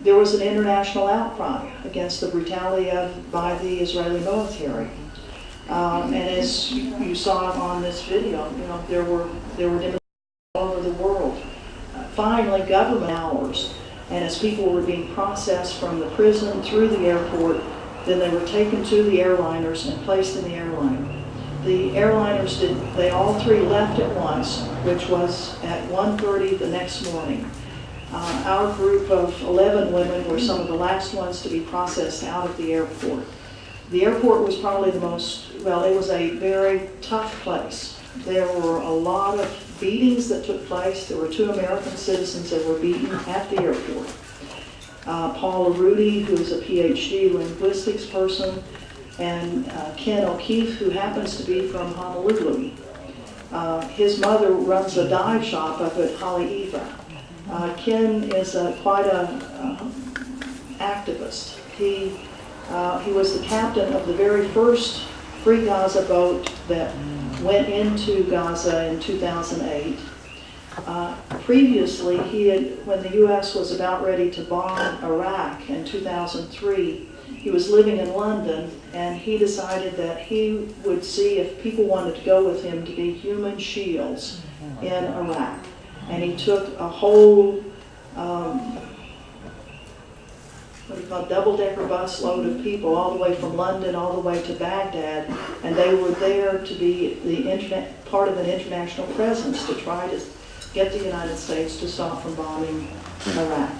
there was an international outcry against the brutality by the Israeli military. And as you saw on this video, there were demonstrations all over the world. Finally, government hours, and as people were being processed from the prison through the airport, then they were taken to the airliners and placed in the airliner. The airliners they all three left at once, which was at 1:30 the next morning. Our group of 11 women were some of the last ones to be processed out of the airport. The airport was probably it was a very tough place. There were a lot of beatings that took place. There were 2 American citizens that were beaten at the airport. Paula Rudy, who is a PhD linguistics person, and Ken O'Keefe, who happens to be from Honolulu. His mother runs a dive shop up at Haleiwa. Ken is quite an activist. He was the captain of the very first Free Gaza boat that went into Gaza in 2008. Previously, when the U.S. was about ready to bomb Iraq in 2003, he was living in London, and he decided that he would see if people wanted to go with him to be human shields in Iraq. And he took a whole double-decker bus load of people all the way from London all the way to Baghdad, and they were there to be part of an international presence to try to get the United States to stop from bombing Iraq.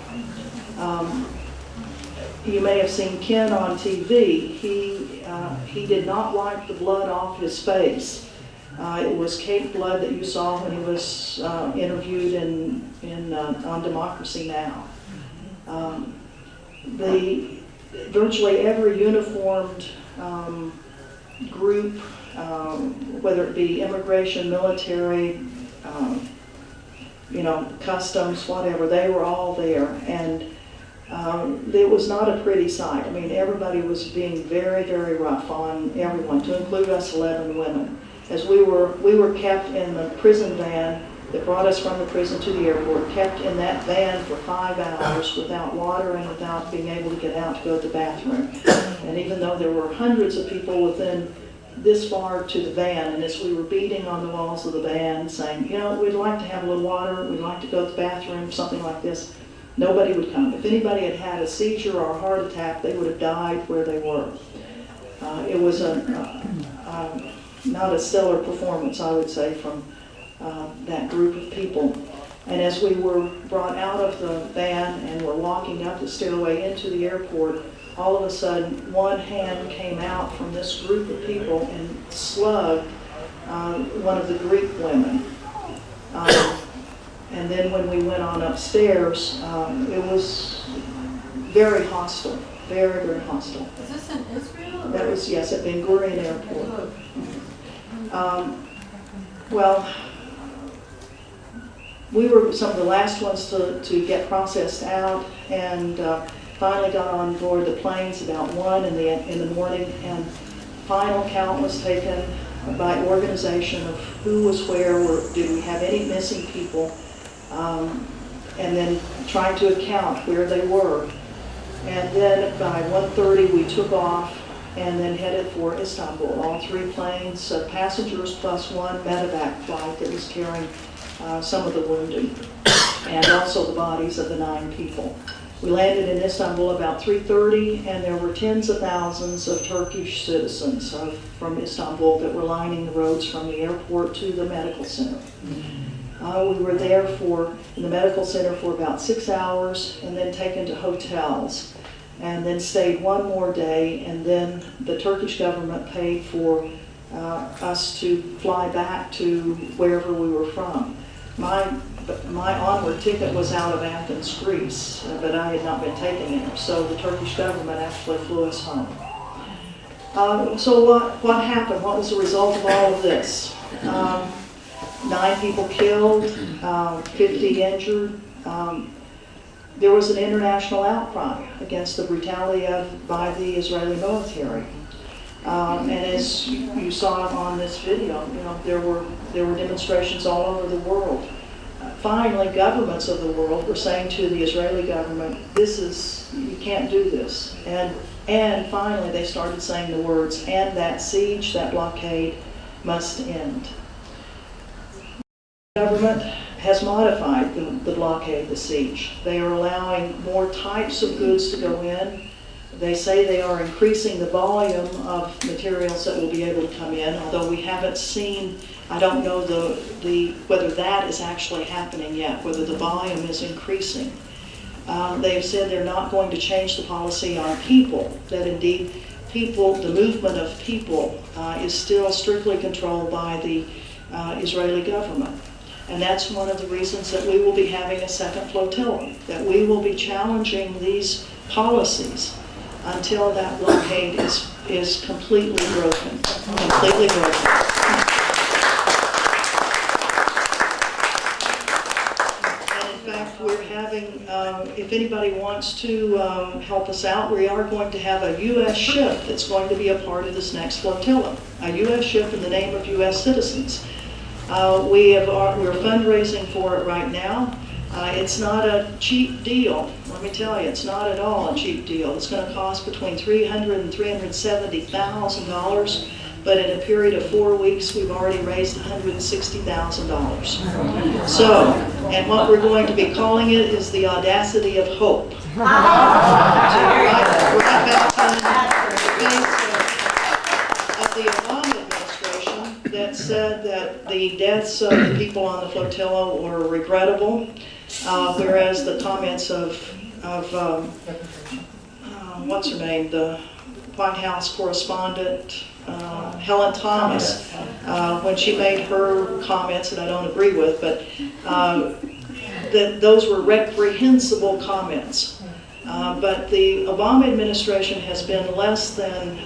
You may have seen Ken on TV. He did not wipe the blood off his face. It was cake blood that you saw when he was interviewed on Democracy Now! Virtually every uniformed group, whether it be immigration, military, customs, whatever, they were all there. And it was not a pretty sight. I mean, everybody was being very, very rough on everyone, to include us 11 women. As we were kept in the prison van that brought us from the prison to the airport, kept in that van for 5 hours without water and without being able to get out to go to the bathroom. And even though there were hundreds of people within this far to the van, and as we were beating on the walls of the van saying, we'd like to have a little water, we'd like to go to the bathroom, something like this, nobody would come. If anybody had had a seizure or a heart attack, they would have died where they were. It was not a stellar performance, I would say, from that group of people. And as we were brought out of the van and were walking up the stairway into the airport, all of a sudden one hand came out from this group of people and slugged one of the Greek women. And then when we went on upstairs, it was very hostile, very, very hostile. Is this in Israel? That was, yes, at Ben Gurion Airport. We were some of the last ones to get processed out, and finally got on board the planes about 1 in the morning, and final count was taken by organization of who was where, did we have any missing people, and then trying to account where they were. And then by 1:30 we took off and then headed for Istanbul. All 3 planes, passengers plus 1 medevac flight that was carrying some of the wounded, and also the bodies of the 9 people. We landed in Istanbul about 3:30, and there were tens of thousands of Turkish citizens from Istanbul that were lining the roads from the airport to the medical center. We were there in the medical center for about 6 hours, and then taken to hotels, and then stayed 1 more day, and then the Turkish government paid for us to fly back to wherever we were from. My onward ticket was out of Athens, Greece, but I had not been taken there, so the Turkish government actually flew us home. So what happened? What was the result of all of this? 9 people killed, 50 injured. There was an international outcry against the brutality by the Israeli military. And as you saw on this video, there were demonstrations all over the world. finally governments of the world were saying to the Israeli government, you can't do this. And finally they started saying the words, and that siege, that blockade must end. The government has modified the blockade, the siege. They are allowing more types of goods to go in. They say they are increasing the volume of materials that will be able to come in, although we haven't seen, I don't know whether that is actually happening yet, whether the volume is increasing. They have said they're not going to change the policy on people, that indeed people, the movement of people is still strictly controlled by the Israeli government. And that's one of the reasons that we will be having a second flotilla, that we will be challenging these policies until that blockade is completely broken, completely broken. And in fact, we're having, if anybody wants to help us out, we are going to have a U.S. ship that's going to be a part of this next flotilla, a U.S. ship in the name of U.S. citizens. We're fundraising for it right now. It's not a cheap deal. Let me tell you, it's not at all a cheap deal. It's going to cost between $300,000 and $370,000, but in a period of 4 weeks, we've already raised $160,000. So, and what we're going to be calling it is the audacity of hope. So right back in the face of the Obama administration that said that the deaths of the people on the flotilla were regrettable. Whereas the comments of what's her name, the White House correspondent, Helen Thomas, when she made her comments that I don't agree with, but that those were reprehensible comments. But the Obama administration has been less than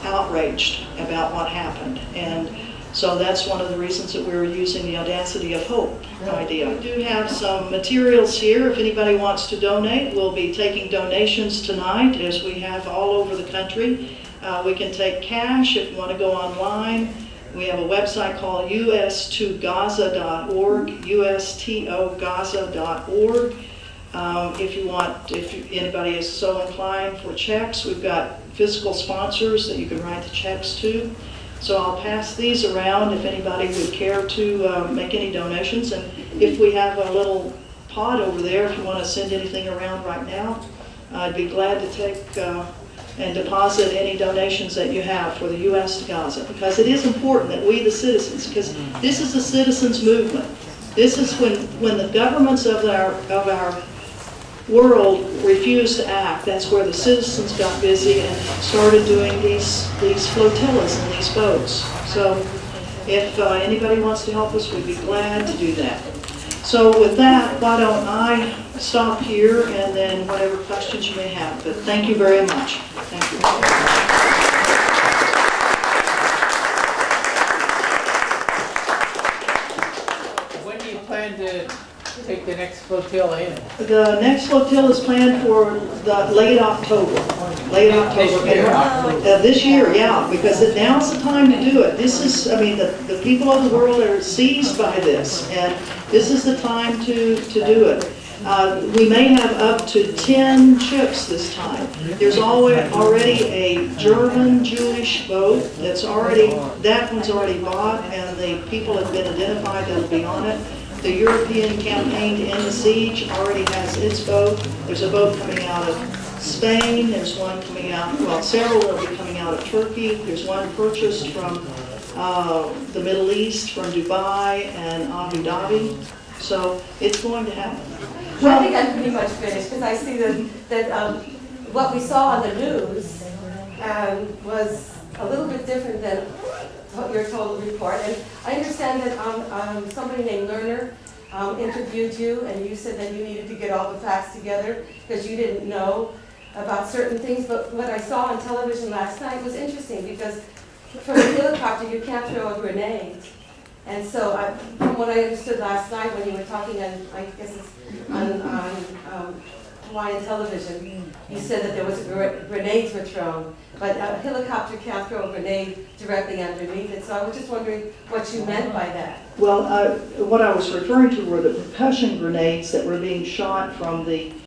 outraged about what happened. And so that's one of the reasons that we're using the audacity of hope idea. We do have some materials here. If anybody wants to donate, we'll be taking donations tonight, as we have all over the country. We can take cash if you want to go online. We have a website called us2gaza.org, ustogaza.org. If anybody is so inclined for checks, we've got physical sponsors that you can write the checks to. So I'll pass these around if anybody would care to make any donations. And if we have a little pod over there, if you want to send anything around right now, I'd be glad to take and deposit any donations that you have for the U.S. to Gaza. Because it is important that we, the citizens, because this is a citizens movement. This is when the governments of our world refused to act. That's where the citizens got busy and started doing these flotillas and these boats. So if anybody wants to help us, we'd be glad to do that. So with that, why don't I stop here, and then whatever questions you may have. But thank you very much. Thank you. When do you plan to take the next flotilla in? The next flotilla is planned for the late October. This year, yeah, because now's the time to do it. This is, I mean, the people of the world are seized by this, and this is the time to do it. We may have up to 10 ships this time. There's already a German Jewish boat that one's already bought, and the people have been identified that'll be on it. The European campaign to end the siege already has its boat. There's a boat coming out of Spain. There's one coming out, well, several will be coming out of Turkey. There's one purchased from the Middle East, from Dubai and Abu Dhabi. So it's going to happen. Well, I think I'm pretty much finished, because I see that what we saw on the news was a little bit different than your total report. And I understand that somebody named Lerner interviewed you, and you said that you needed to get all the facts together because you didn't know about certain things. But what I saw on television last night was interesting, because from a helicopter you can't throw a grenade. And so from what I understood last night when you were talking on, I guess it's on Hawaiian television, you said that there was grenades were thrown, but a helicopter can't throw a grenade directly underneath it. So I was just wondering what you meant by that. Well, what I was referring to were the percussion grenades that were being shot from the